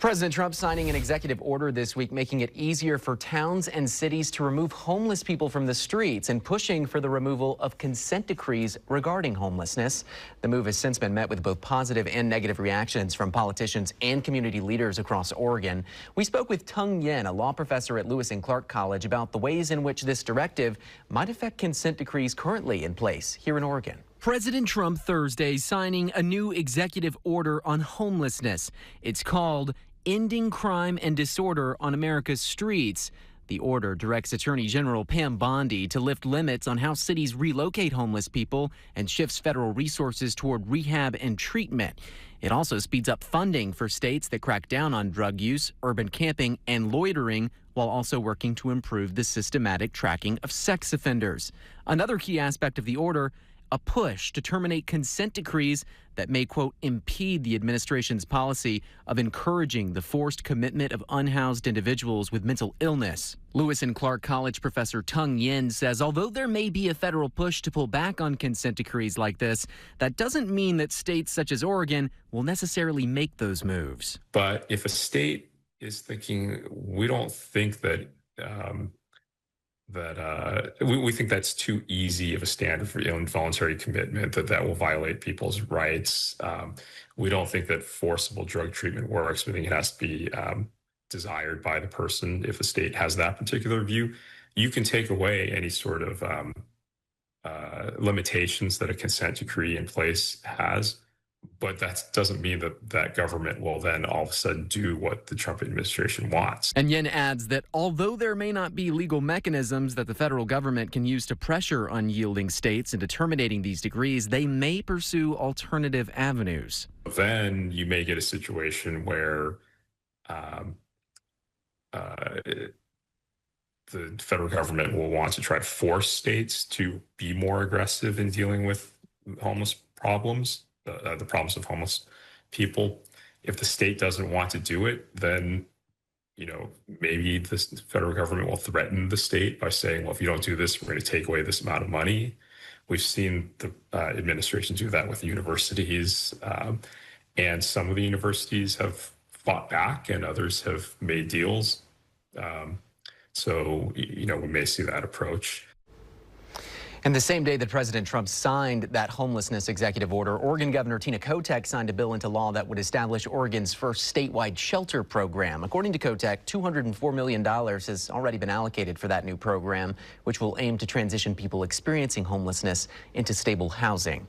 President Trump signing an executive order this week making it easier for towns and cities to remove homeless people from the streets and pushing for the removal of consent decrees regarding homelessness. The move has since been met with both positive and negative reactions from politicians and community leaders across Oregon. We spoke with Tung Yen, a law professor at Lewis and Clark College, about the ways in which this directive might affect consent decrees currently in place here in Oregon. President Trump Thursday signing a new executive order on homelessness. It's called Ending Crime and Disorder on America's Streets. The order directs Attorney General Pam Bondi to lift limits on how cities relocate homeless people and shifts federal resources toward rehab and treatment. It also speeds up funding for states that crack down on drug use, urban camping, and loitering, while also working to improve the systematic tracking of sex offenders. Another key aspect of the order, a push to terminate consent decrees that may, quote, impede the administration's policy of encouraging the forced commitment of unhoused individuals with mental illness. Lewis and Clark College professor Tung Yen says although there may be a federal push to pull back on consent decrees like this, that doesn't mean that states such as Oregon will necessarily make those moves. But if a state is thinking, we don't think that we think that's too easy of a standard for involuntary commitment, that will violate people's rights. We don't think that forcible drug treatment works. We think it has to be desired by the person. If a state has that particular view, you can take away any sort of limitations that a consent decree in place has. But that doesn't mean that government will then all of a sudden do what the Trump administration wants. And Yen adds that although there may not be legal mechanisms that the federal government can use to pressure unyielding states into terminating these decrees, they may pursue alternative avenues. Then you may get a situation where the federal government will want to try to force states to be more aggressive in dealing with homeless problems. The problems of homeless people. If the state doesn't want to do it, then, maybe the federal government will threaten the state by saying, well, if you don't do this, we're going to take away this amount of money. We've seen the administration do that with universities, and some of the universities have fought back and others have made deals. So, we may see that approach. And the same day that President Trump signed that homelessness executive order, Oregon Governor Tina Kotek signed a bill into law that would establish Oregon's first statewide shelter program. According to Kotek, $204 million has already been allocated for that new program, which will aim to transition people experiencing homelessness into stable housing.